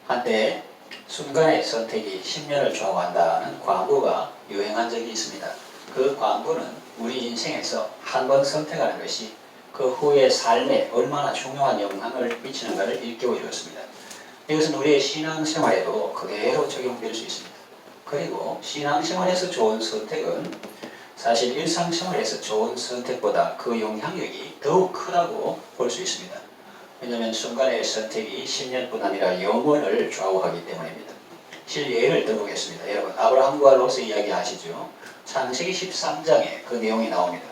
한때 순간의 선택이 10년을 좌우한다는 광고가 유행한 적이 있습니다. 그 광고는 우리 인생에서 한 번 선택하는 것이 그 후의 삶에 얼마나 중요한 영향을 미치는가를 일깨워 주었습니다. 이것은 우리의 신앙생활에도 그대로 적용될 수 있습니다. 그리고 신앙생활에서 좋은 선택은 사실 일상생활에서 좋은 선택보다 그 영향력이 더욱 크다고 볼 수 있습니다. 왜냐하면 순간의 선택이 10년뿐 아니라 영원을 좌우하기 때문입니다. 예를 들어보겠습니다. 여러분, 아브라함과 롯의 이야기 아시죠? 창세기 13장에 그 내용이 나옵니다.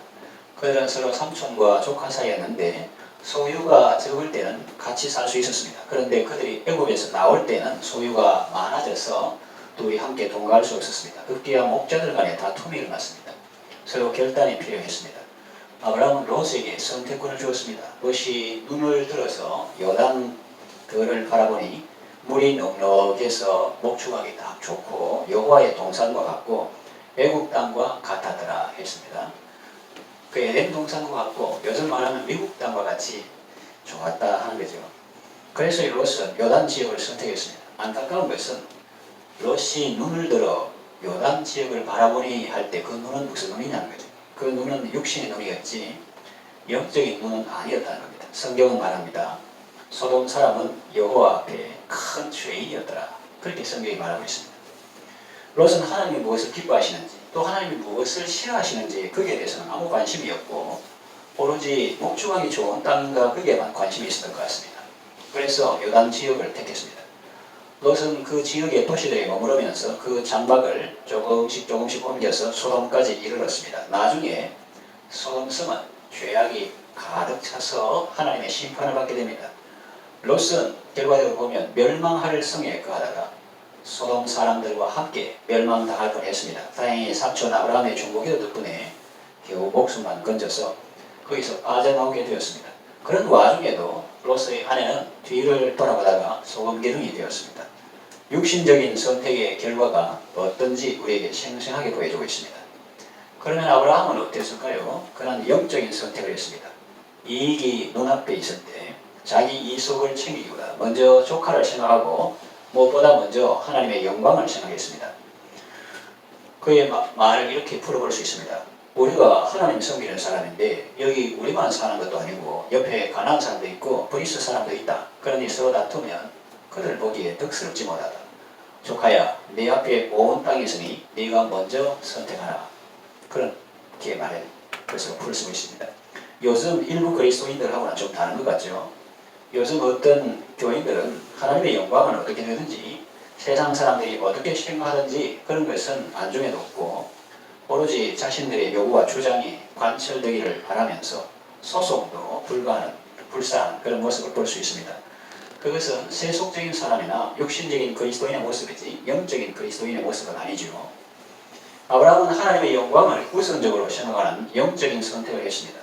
그들은 서로 삼촌과 조카 사이였는데 소유가 적을 때는 같이 살 수 있었습니다. 그런데 그들이 애굽에서 나올 때는 소유가 많아져서 둘이 함께 동거할 수 없었습니다. 급기야 목자들 간에 다툼이 일어났습니다. 서로 결단이 필요했습니다. 아브라함은 롯에게 선택권을 주었습니다. 롯이 눈을 들어서 요단강을 바라보니 물이 넉넉해서 목축하기 딱 좋고 여호와의 동산과 같고 애굽 땅과 같았더라 했습니다. 그 에덴 동산과 같고 요즘 말하는 미국 땅과 같이 좋았다 하는 거죠. 그래서 롯은 요단 지역을 선택했습니다. 안타까운 것은 롯이 눈을 들어 요단 지역을 바라보니 할 때 그 눈은 무슨 눈이냐는 거죠. 그 눈은 육신의 눈이었지 영적인 눈은 아니었다는 겁니다. 성경은 말합니다. 소돔 사람은 여호와 앞에 큰 죄인이었더라. 그렇게 성경이 말하고 있습니다. 롯은 하나님이 무엇을 기뻐하시는지 또 하나님이 무엇을 싫어하시는지 거기에 대해서는 아무 관심이 없고 오로지 목축하기 좋은 땅과 거기에만 관심이 있었던 것 같습니다. 그래서 요단 지역을 택했습니다. 롯은 그 지역의 도시들에 머무르면서 그 장막을 조금씩 옮겨서 소돔까지 이르렀습니다. 나중에 소돔 성은 죄악이 가득 차서 하나님의 심판을 받게 됩니다. 롯은 결과적으로 보면 멸망할 성에 거하다가 소돔 사람들과 함께 멸망당할 뻔했습니다. 다행히 삼촌 아브라함의 중보기도 덕분에 겨우 목숨만 건져서 거기서 빠져나오게 되었습니다. 그런 와중에도 롯의 아내는 뒤를 돌아보다가 소금기둥이 되었습니다. 육신적인 선택의 결과가 어떤지 우리에게 생생하게 보여주고 있습니다. 그러면 아브라함은 어땠을까요? 그는 영적인 선택을 했습니다. 이익이 눈앞에 있을 때 자기 이속을 챙기기보다 먼저 조카를 생각하고 무엇보다 먼저 하나님의 영광을 생각했습니다. 그의 말을 이렇게 풀어볼 수 있습니다. 우리가 하나님 섬기는 사람인데 여기 우리만 사는 것도 아니고 옆에 가나안 사람도 있고 브리스 사람도 있다. 그러니 서로 다투면 그들 보기에 덕스럽지 못하다. 조카야, 네 앞에 온 땅이 있으니 네가 먼저 선택하라. 그렇게 말해 그래서 풀 수 있습니다. 요즘 일부 그리스도인들하고는 좀 다른 것 같죠. 요즘 어떤 교인들은 하나님의 영광은 어떻게 되든지 세상 사람들이 어떻게 생각하든지 그런 것은 안중에 놓고 오로지 자신들의 요구와 주장이 관철되기를 바라면서 소송도 불사한 그런 모습을 볼 수 있습니다. 그것은 세속적인 사람이나 육신적인 그리스도인의 모습이지 영적인 그리스도인의 모습은 아니죠. 아브라함은 하나님의 영광을 우선적으로 생각하는 영적인 선택을 했습니다.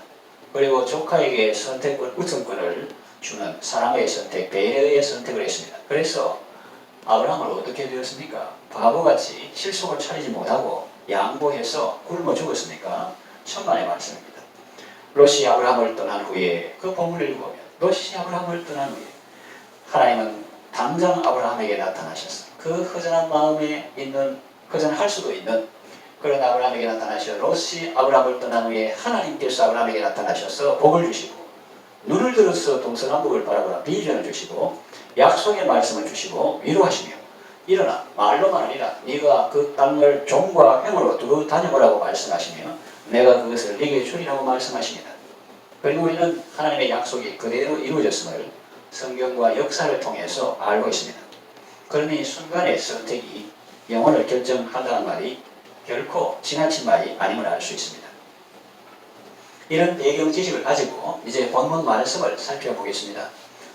그리고 조카에게 우선권을 주는 사랑의 선택, 배려의 선택을 했습니다. 그래서 아브라함은 어떻게 되었습니까? 바보같이 실속을 차리지 못하고 양보해서 굶어 죽었습니까? 천만의 말씀입니다. 롯이 아브라함을 떠난 후에 그 본문을 읽어보면 롯이 아브라함을 떠난 후에 하나님은 당장 아브라함에게 나타나셔서 그 허전한 마음에 있는 허전할 수도 있는 그런 아브라함에게 나타나셔 롯이 아브라함을 떠난 후에 하나님께서 아브라함에게 나타나셔서 복을 주시고 눈을 들어서 동서남북을 바라보라 비전을 주시고 약속의 말씀을 주시고 위로하시며 일어나 말로만 아니라 네가 그 땅을 종과 횡으로 두루 다녀보라고 말씀하시며 내가 그것을 네게 주리라고 말씀하십니다. 그리고 우리는 하나님의 약속이 그대로 이루어졌음을 성경과 역사를 통해서 알고 있습니다. 그러니 순간의 선택이 영혼을 결정한다는 말이 결코 지나친 말이 아님을 알 수 있습니다. 이런 배경 지식을 가지고 이제 본문 말씀을 살펴보겠습니다.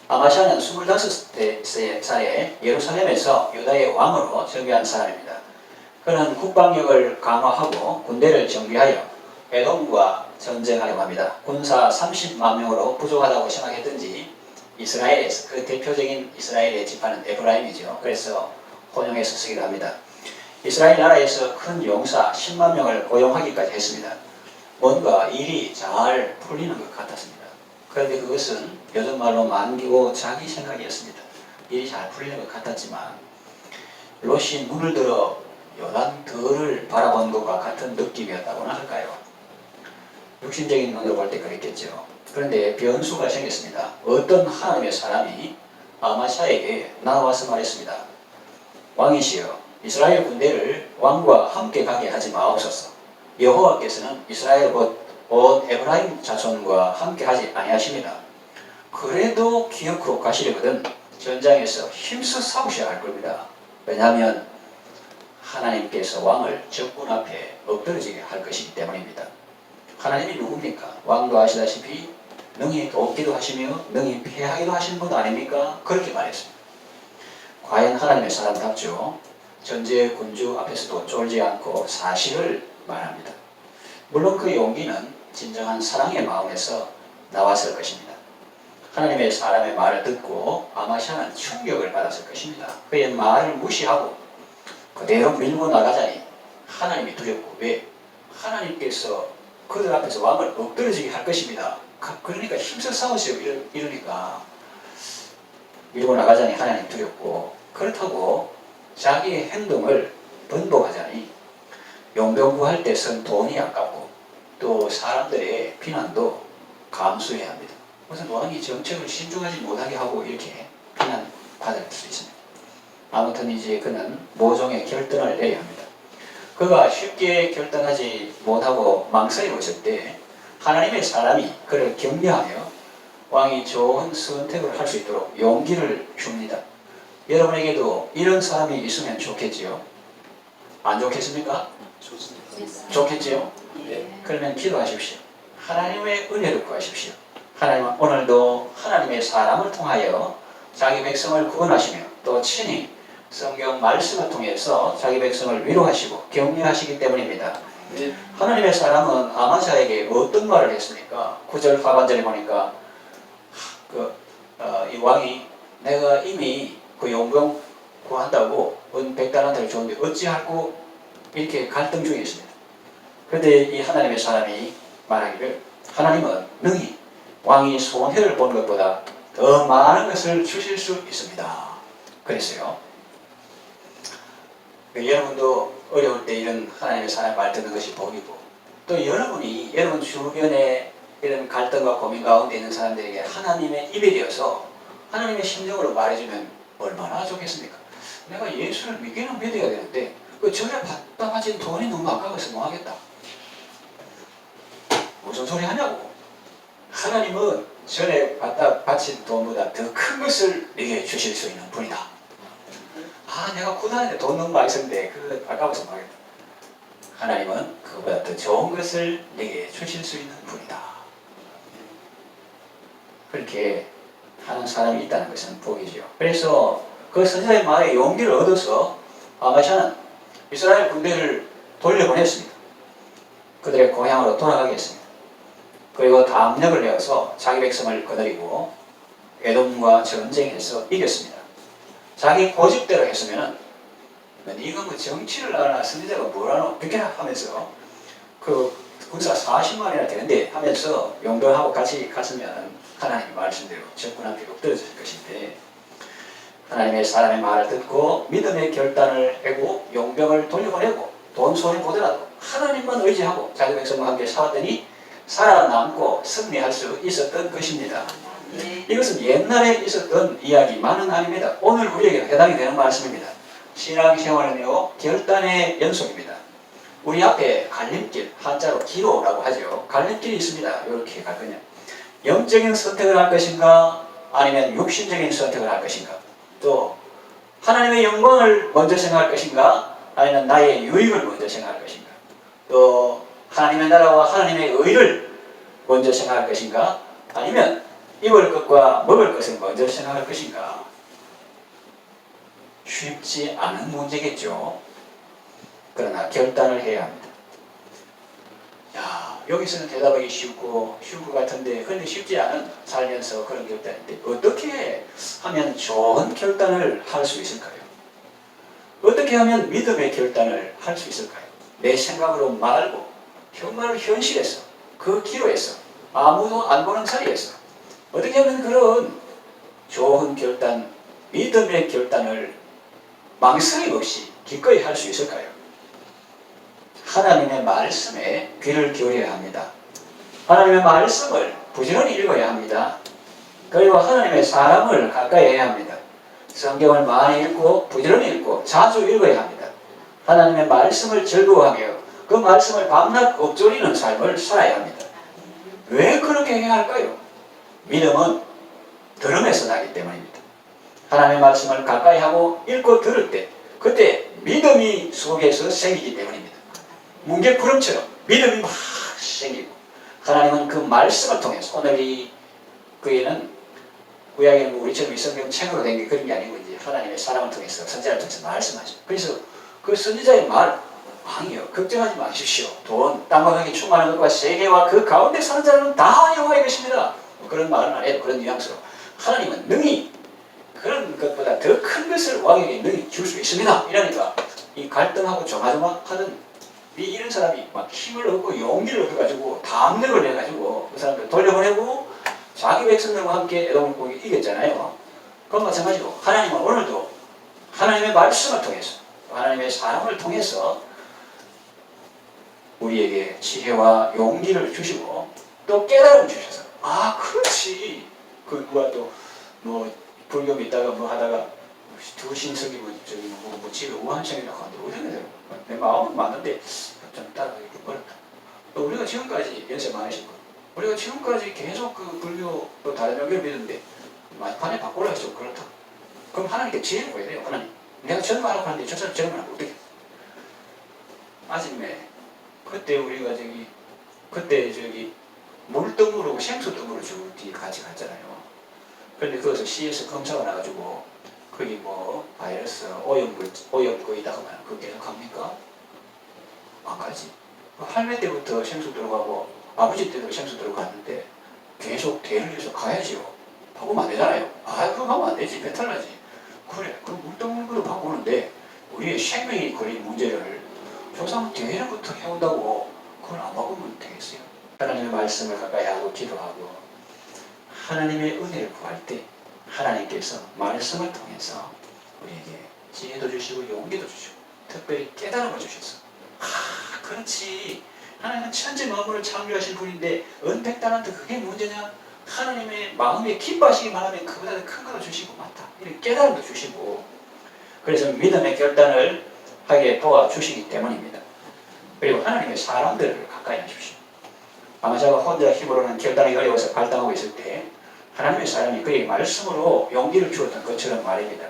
아마샤는 25살에 예루살렘에서 유다의 왕으로 즉위한 사람입니다. 그는 국방력을 강화하고 군대를 정비하여 에돔과 전쟁하려고 합니다. 군사 30만 명으로 부족하다고 생각했던지 이스라엘에서 그 대표적인 이스라엘의 지파는 에브라임이죠. 그래서 혼용해서 쓰기도 합니다. 이스라엘 나라에서 큰 용사 10만 명을 고용하기까지 했습니다. 뭔가 일이 잘 풀리는 것 같았습니다. 그런데 그것은 요즘 말로 만기고 자기 생각이었습니다. 일이 잘 풀릴 것 같았지만 롯이 눈을 들어 요단들을 바라본 것과 같은 느낌이었다고나 할까요? 육신적인 눈으로 볼 때 그랬겠죠. 그런데 변수가 생겼습니다. 어떤 하나님의 사람이 아마샤에게 나와서 말했습니다. 왕이시여, 이스라엘 군대를 왕과 함께 가게 하지 마옵소서. 여호와께서는 이스라엘 온 에브라임 자손과 함께 하지 아니하십니다. 그래도 기어코 가시려거든 전장에서 힘써 싸우셔야 할 겁니다. 왜냐하면 하나님께서 왕을 적군 앞에 엎드러지게 할 것이기 때문입니다. 하나님이 누굽니까? 왕도 아시다시피 능히 돕기도 하시며 능히 패하기도 하시는 분 아닙니까? 그렇게 말했습니다. 과연 하나님의 사람답죠? 전제 군주 앞에서도 쫄지 않고 사실을 말합니다. 물론 그 용기는 진정한 사랑의 마음에서 나왔을 것입니다. 하나님의 사람의 말을 듣고 아마샤는 충격을 받았을 것입니다. 그의 말을 무시하고 그대로 밀고 나가자니 하나님이 두렵고, 왜? 하나님께서 그들 앞에서 왕을 엎드러지게 할 것입니다. 그러니까 힘써 싸우세요. 이러니까 밀고 나가자니 하나님 두렵고, 그렇다고 자기의 행동을 번복하자니 용병구할 때 쓴 돈이 아깝고 또 사람들의 비난도 감수해야 합니다. 우선 왕이 정책을 신중하지 못하게 하고 이렇게 비난받을 수 있습니다. 아무튼 이제 그는 모종의 결단을 내려야 합니다. 그가 쉽게 결단하지 못하고 망설이고 있을 때 하나님의 사람이 그를 격려하며 왕이 좋은 선택을 할 수 있도록 용기를 줍니다. 여러분에게도 이런 사람이 있으면 좋겠지요? 안 좋겠습니까? 좋습니다. 좋겠지요? 네. 그러면 기도하십시오. 하나님의 은혜를 구하십시오. 하나님은 오늘도 하나님의 사람을 통하여 자기 백성을 구원하시며 또 친히 성경 말씀을 통해서 자기 백성을 위로하시고 격려하시기 때문입니다. 네. 하나님의 사람은 아마샤에게 어떤 말을 했습니까? 9절 하반절에 보니까 이 왕이 내가 이미 그 용병 구한다고 은 100달란트를 줬는데 어찌할꼬 이렇게 갈등 중에 있습니다. 그런데 이 하나님의 사람이 말하기를 하나님은 능히 왕이 손해를 본 것보다 더 많은 것을 주실 수 있습니다. 그랬어요. 여러분도 어려울 때 이런 하나님의 사람의 말 듣는 것이 복이고, 또 여러분이 여러분 주변에 이런 갈등과 고민 가운데 있는 사람들에게 하나님의 입이 되어서 하나님의 심정으로 말해주면 얼마나 좋겠습니까? 내가 예수를 믿기는 믿어야 되는데 그 전에 받다 바친 돈이 너무 아까워서 뭐 하겠다. 무슨 소리 하냐고. 하나님은 전에 받다 바친 돈보다 더 큰 것을 내게 주실 수 있는 분이다. 아, 내가 구단에 돈 너무 많이 썼는데 그 아까워서 뭐 하겠다. 하나님은 그보다 더 좋은 것을 내게 주실 수 있는 분이다. 그렇게 하는 사람이 있다는 것은 복이지요. 그래서 그 선지자의 말에 용기를 얻어서 아마샤는 이스라엘 군대를 돌려보냈습니다. 그들의 고향으로 돌아가게 했습니다. 그리고 담력을 내어서 자기 백성을 거느리고 에돔과 전쟁에서 이겼습니다. 자기 고집대로 했으면은 네가 뭐 정치를 알아 선지자가 뭘 하노 그렇게 하면서 그 군사 40만이나 되는데 하면서 용병하고 같이 갔으면 하나님의 말씀대로 적군 앞에 엎드러질 것인데, 하나님의 사람의 말을 듣고 믿음의 결단을 하고 용병을 돌려보내고 돈 손해 보더라도 하나님만 의지하고 자기 백성과 함께 살았더니 살아남고 승리할 수 있었던 것입니다. 네. 이것은 옛날에 있었던 이야기만은 아닙니다. 오늘 우리에게 해당이 되는 말씀입니다. 신앙생활은요, 결단의 연속입니다. 우리 앞에 갈림길, 한자로 기로라고 하죠. 갈림길이 있습니다. 이렇게 갈 거냐. 영적인 선택을 할 것인가, 아니면 육신적인 선택을 할 것인가, 또 하나님의 영광을 먼저 생각할 것인가, 아니면 나의 유익을 먼저 생각할 것인가, 또 하나님의 나라와 하나님의 의를 먼저 생각할 것인가, 아니면 입을 것과 먹을 것을 먼저 생각할 것인가. 쉽지 않은 문제겠죠. 그러나 결단을 해야 합니다. 야, 여기서는 대답하기 쉬운 것 같은데, 그런데 쉽지 않은 살면서 그런 결단인데 어떻게 하면 좋은 결단을 할 수 있을까요? 어떻게 하면 믿음의 결단을 할 수 있을까요? 내 생각으로 말고 정말 현실에서, 그 기로에서, 아무도 안 보는 자리에서 어떻게 하면 그런 좋은 결단, 믿음의 결단을 망설임 없이 기꺼이 할 수 있을까요? 하나님의 말씀에 귀를 기울여야 합니다. 하나님의 말씀을 부지런히 읽어야 합니다. 그리고 하나님의 사람을 가까이 해야 합니다. 성경을 많이 읽고 부지런히 읽고 자주 읽어야 합니다. 하나님의 말씀을 즐거워하며 그 말씀을 밤낮 읊조리는 삶을 살아야 합니다. 왜 그렇게 해야 할까요? 믿음은 들음에서 나기 때문입니다. 하나님의 말씀을 가까이 하고 읽고 들을 때 그때 믿음이 속에서 생기기 때문입니다. 뭉게구름처럼 믿음이 막 생기고 하나님은 그 말씀을 통해서 오늘 이 교회는 구약에는 우리처럼 이 성경 책으로 된 게 그런 게 아니고 이제 하나님의 사람을 통해서 선지자를 통해서 말씀하죠. 그래서 그 선지자의 말 아니요 걱정하지 마십시오. 돈, 땅과 강이 충만한 것과 세계와 그 가운데 사는 자는 다 여호와의 것입니다. 뭐 그런 말은 안 해도 그런 뉘앙스로 하나님은 능히 그런 것보다 더 큰 것을 왕에게 능히 줄 수 있습니다. 이러니까 이 갈등하고 조마조마하던 이런 사람이 막 힘을 얻고 용기를 얻어가지고 담력을 해가지고 그 사람들 돌려보내고 자기 백성들과 함께 에돔을 보기 이겼잖아요. 그건 마찬가지로 하나님은 오늘도 하나님의 말씀을 통해서 하나님의 사람을 통해서 우리에게 지혜와 용기를 주시고 또 깨달음을 주셔서 아 그렇지 그 누가 또 뭐 불교 믿다가 뭐 하다가 두 신석이 뭐 저기 뭐 집에 우한청이라고 하는데 우리는 내 마음은 맞는데 좀 따라가기 어렵다. 또 우리가 지금까지 연세 많으신 분 우리가 지금까지 계속 그 불교 또 다른 종교를 믿는데 판에 바꾸라 해서 그렇다. 그럼 하나님께 지혜를 구해야 돼요. 하나님 내가 전도하라고 하는데 저 사람 전도하면 어떻게 아침에 그때 우리가 그때 물등으로 생수등으로 저기 같이 갔잖아요. 그런데 거기서 CS 검사가 나가지고 거기 뭐 바이러스 오염거이다 하면 그거 계속 갑니까? 안 가지. 할매 때부터 생수 들어가고 아버지 때도 생수 들어갔는데 계속 대를 해서 가야지요. 바꾸면 안 되잖아요. 아 그거 하면 안 되지. 배탈 나지. 그래 그 물등으로 바꾸는데 우리의 생명이 걸린 문제를 조상 대회부터 해온다고 그걸 안 바꾸면 되겠어요? 하나님의 말씀을 가까이 하고 기도하고 하나님의 은혜를 구할 때 하나님께서 말씀을 통해서 우리에게 지혜도 주시고 용기도 주시고 특별히 깨달음을 주셔서 그렇지 하나님은 천지 만물을 창조하신 분인데 은백달란트 그게 문제냐 하나님의 마음에 기뻐하시기만 하면 그보다 큰 거도 주시고 맞다 이런 깨달음도 주시고 그래서 믿음의 결단을 하게 도와주시기 때문입니다. 그리고 하나님의 사람들을 가까이 하십시오. 아마 제가 혼자 힘으로는 결단이 어려워서 발당하고 있을 때 하나님의 사람이 그에게 말씀으로 용기를 주었던 것처럼 말입니다.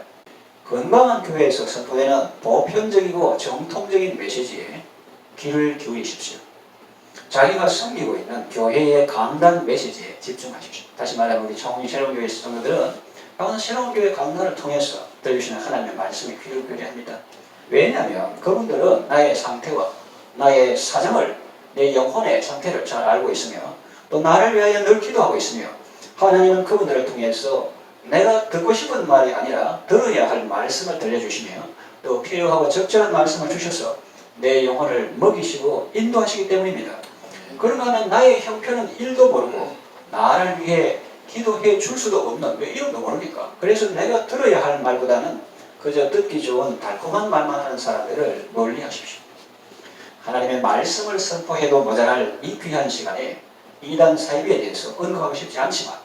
건강한 교회에서 선포되는 보편적이고 정통적인 메시지에 귀를 기울이십시오. 자기가 섬기고 있는 교회의 강단 메시지에 집중하십시오. 다시 말하면 우리 청운이 새로운 교회 성도들은 강원 새로운 교회 강단을 통해서 들려주시는 하나님의 말씀에 귀를 기울여야 합니다. 왜냐하면 그분들은 나의 상태와 나의 사정을 내 영혼의 상태를 잘 알고 있으며 또 나를 위하여 늘 기도하고 있으며 하나님은 그분들을 통해서 내가 듣고 싶은 말이 아니라 들어야 할 말씀을 들려주시며 또 필요하고 적절한 말씀을 주셔서 내 영혼을 먹이시고 인도하시기 때문입니다. 그런가 하면 나의 형편은 일도 모르고 나를 위해 기도해 줄 수도 없는 왜 이름도 모르니까 그래서 내가 들어야 할 말보다는 그저 듣기 좋은 달콤한 말만 하는 사람들을 멀리 하십시오. 하나님의 말씀을 선포해도 모자랄 이 귀한 시간에 이단 사이비에 대해서 언급하고 싶지 않지만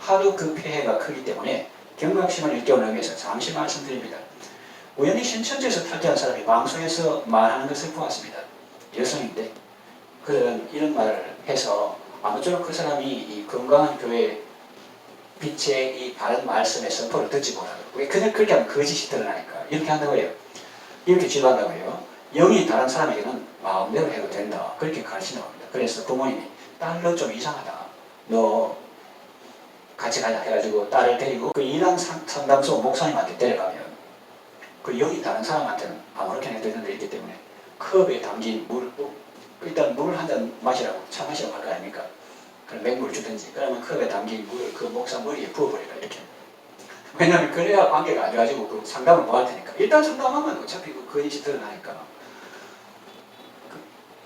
하도 그 폐해가 크기 때문에 경각심을 일깨우는 의미에서 잠시 말씀드립니다. 우연히 신천지에서 탈퇴한 사람이 방송에서 말하는 것을 보았습니다. 여성인데 그들은 이런 말을 해서 아무쪼록 그 사람이 이 건강한 교회 빛의 이 바른 말씀의 선포를 듣지 못하고 왜 그냥 그렇게 하면 거짓이 드러나니까 이렇게 한다고 해요. 이렇게 지도한다고 해요. 영이 다른 사람에게는 마음대로 해도 된다. 그렇게 가르친다고 합니다. 그래서 부모님이 딸 너 좀 이상하다. 너 같이 가자 해가지고 딸을 데리고 그 이단 상담소 목사님한테 데려가면 그 영이 다른 사람한테는 아무렇게나 해도 되는 데 있기 때문에 컵에 담긴 물, 일단 물 한 잔 마시라고 차 마시라고 할 거 아닙니까? 그럼 맹물을 주든지 그러면 컵에 담긴 물을 그 목사 머리에 부어버리라 이렇게. 왜냐하면 그래야 관계가 안 좋아지고 그 상담을 못 할 테니까. 일단 상담하면 어차피 그 거짓이 드러나니까 그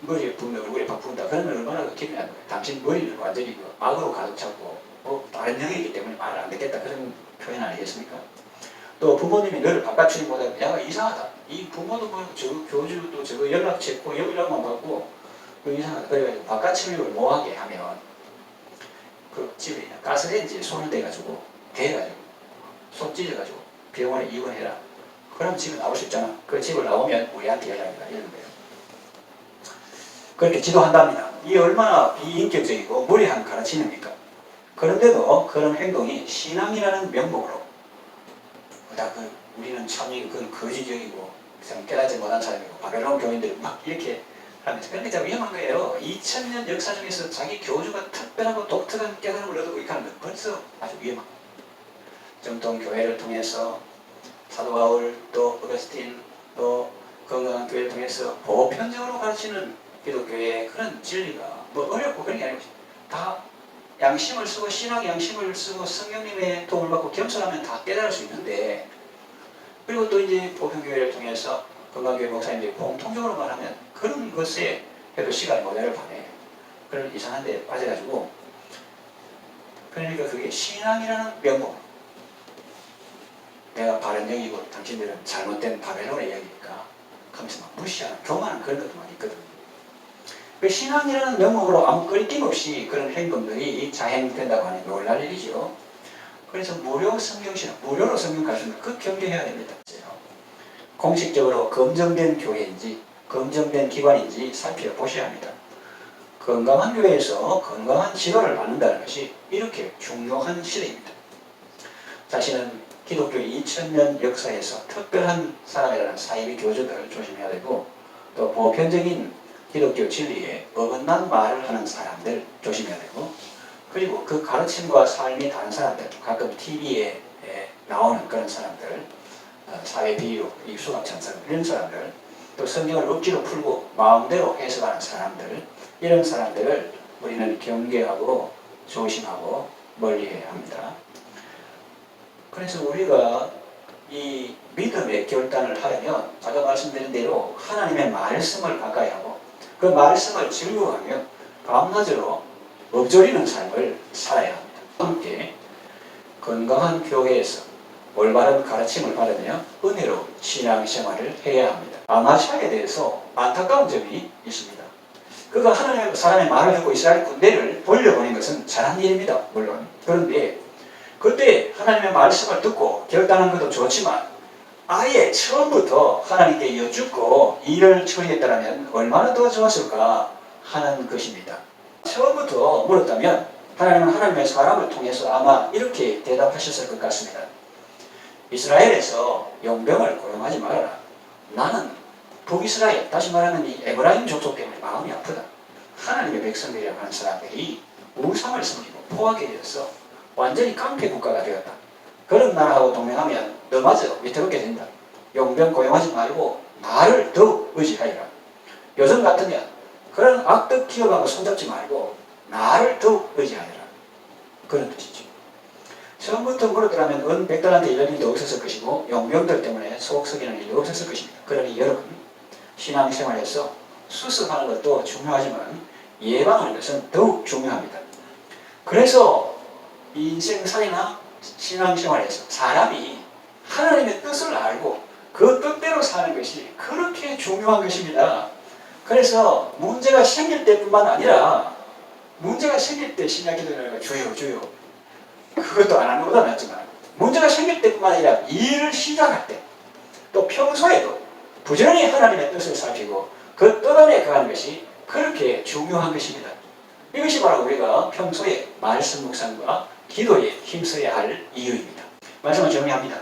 머리에 부으면 얼굴에 팍 부은다. 그러면 얼마나 기분이 안 좋아요. 당신 머리를 완전히 그 악으로 가득 차고 다른 영이기 때문에 말을 안 듣겠다 그런 표현 아니겠습니까? 또 부모님이 너를 바깥출입 못하면 야가 이상하다. 이 부모도 뭐 저 교주도 저거 연락처고 연락만 받고 그 이상하다. 그래가지고 바깥출입을 못하게 하면 그 집에 그냥 가스레인지에 손을 대가지고 대가지고 손 찢어가지고 병원에 입원해라. 그럼 집에 나올 수 있잖아. 그 집을 나오면 우리한테 연락해라. 이런 거예요. 그렇게 지도한답니다. 이게 얼마나 비인격적이고 무리한 가르침입니까? 그런데도 그런 행동이 신앙이라는 명목으로 우리는 참 그건 거지적이고 깨닫지 못한 사람이고 바벨론 교인들이 막 이렇게 하면서 그러니까 참 위험한 거예요. 2000년 역사 중에서 자기 교주가 특별하고 독특한 깨달음을 얻고 이렇게 하는 건 벌써 아주 위험한 거예요. 정통 교회를 통해서 사도 바울 또 어거스틴 또 건강한 교회를 통해서 보편적으로 가르치는 기독교의 그런 진리가 뭐 어렵고 그런 게 아니고 다 양심을 쓰고 신앙 양심을 쓰고 성령님의 도움을 받고 겸손하면 다 깨달을 수 있는데, 그리고 또 이제 보편교회를 통해서 건강교회 목사님들이 공통적으로 말하면 그런 것에 해도 시간이 모자를 파네. 그런 이상한 데 빠져가지고, 그러니까 그게 신앙이라는 명목, 내가 바른 영이고 당신들은 잘못된 바벨론의 영이니까 하면서 막 무시하는 교만한 그런 것도 많이 있거든. 그 신앙이라는 명목으로 아무 끄리낌 없이 그런 행동들이 자행된다고 하니 놀랄 일이죠. 그래서 무료 성경신학, 무료로 성경 가르치는 그 경계해야 됩니다. 공식적으로 검증된 교회인지 검증된 기관인지 살펴보셔야 합니다. 건강한 교회에서 건강한 지도를 받는다는 것이 이렇게 중요한 시대입니다. 자신은 기독교 2000년 역사에서 특별한 사람이라는 사이비 교주들 조심해야 되고, 또 보편적인 기독교 진리에 어긋난 말을 하는 사람들 조심해야 되고, 그리고 그 가르침과 삶이 다른 사람들, 가끔 TV에 나오는 그런 사람들, 사회 비유, 수학천사 이런 사람들, 또 성경을 억지로 풀고 마음대로 해석하는 사람들, 이런 사람들을 우리는 경계하고 조심하고 멀리해야 합니다. 그래서 우리가 이 믿음의 결단을 하려면 아까 말씀드린 대로 하나님의 말씀을 가까이 하고 그 말씀을 즐거워하며 밤낮으로 엎조리는 삶을 살아야 합니다. 함께 건강한 교회에서 올바른 가르침을 받으며 은혜로 신앙생활을 해야 합니다. 아마샤에 대해서 안타까운 점이 있습니다. 그가 하나님의 사람의 말을 듣고 이스라엘 군대를 돌려보낸 것은 잘한 일입니다. 물론. 그런데 그때 하나님의 말씀을 듣고 결단한 것도 좋지만 아예 처음부터 하나님께 여쭙고 일을 처리했다면 얼마나 더 좋았을까 하는 것입니다. 처음부터 물었다면 하나님은 하나님의 사람을 통해서 아마 이렇게 대답하셨을 것 같습니다. 이스라엘에서 용병을 고용하지 말아라. 나는 북이스라엘, 다시 말하면 이 에브라임 족속 때문에 마음이 아프다. 하나님의 백성들이라고 하는 사람들이 우상을 섬기고 포악에 되어서 완전히 깡패 국가가 되었다. 그런 나라하고 동맹하면 너마저 위태롭게 된다. 용병 고용하지 말고 나를 더욱 의지하여라. 요즘 같으면 그런 악덕 기업하고 손잡지 말고 나를 더욱 의지하여라. 그런 뜻이죠. 처음부터 물어들라면 은 100달한테 이런 일도 없었을 것이고 용병들 때문에 속 썩이는 일도 없었을 것입니다. 그러니 여러분, 신앙생활에서 수습하는 것도 중요하지만 예방하는 것은 더욱 중요합니다. 그래서 인생살이나 신앙생활에서 사람이 하나님의 뜻을 알고 그 뜻대로 사는 것이 그렇게 중요한 것입니다. 그래서 문제가 생길 때뿐만 아니라 문제가 생길 때 신약기도를 주여 주여 그것도 안 하는 것보다 낫지만 문제가 생길 때뿐만 아니라 일을 시작할 때 또 평소에도 부지런히 하나님의 뜻을 살피고 그 뜻 안에 거하는 것이 그렇게 중요한 것입니다. 이것이 바로 우리가 평소에 말씀 묵상과 기도에 힘써야 할 이유입니다. 말씀을 정리합니다.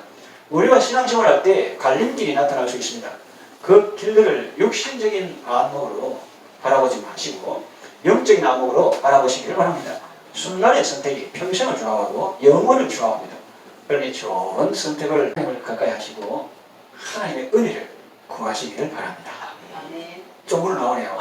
우리가 신앙생활 할 때 갈림길이 나타날 수 있습니다. 그 길들을 육신적인 안목으로 바라보지 마시고 영적인 안목으로 바라보시기를 바랍니다. 순간의 선택이 평생을 좌우하고 영원을 좌우합니다. 그러니 좋은 선택을 가까이 하시고 하나님의 은혜를 구하시기를 바랍니다. 쪽으로 나오네요.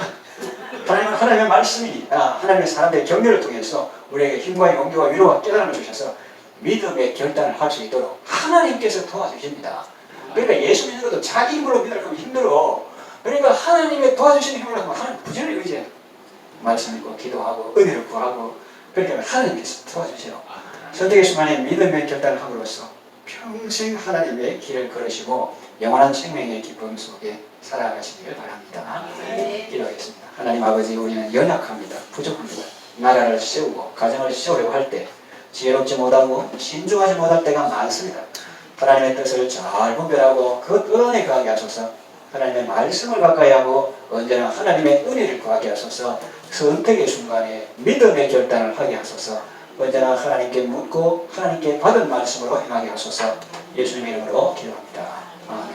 하나님의 말씀이 하나님의 사람들의 격려를 통해서 우리에게 힘과 용기와 위로와 깨달음을 주셔서 믿음의 결단을 할 수 있도록 하나님께서 도와주십니다. 그러니까 예수 믿는 것도 자기 힘으로 믿으려고 힘들어. 그러니까 하나님의 도와주시는 힘으로 하면 하나님 부지런히 의지해. 말씀 읽고 기도하고 은혜를 구하고 그러니까 하나님께서 도와주세요. 선택의 순간에 믿음의 결단을 함으로써 평생 하나님의 길을 걸으시고 영원한 생명의 기쁨 속에 살아가시길 바랍니다. 네. 기도하겠습니다. 하나님 아버지, 우리는 연약합니다. 부족합니다. 나라를 세우고 가정을 세우려고 할 때 지혜롭지 못하고 신중하지 못할 때가 많습니다. 하나님의 뜻을 잘 분별하고 그 은혜 구하게 하소서. 하나님의 말씀을 가까이 하고 언제나 하나님의 은혜를 구하게 하소서. 선택의 순간에 믿음의 결단을 하게 하소서. 언제나 하나님께 묻고 하나님께 받은 말씀으로 행하게 하소서. 예수님 이름으로 기도합니다. 아멘.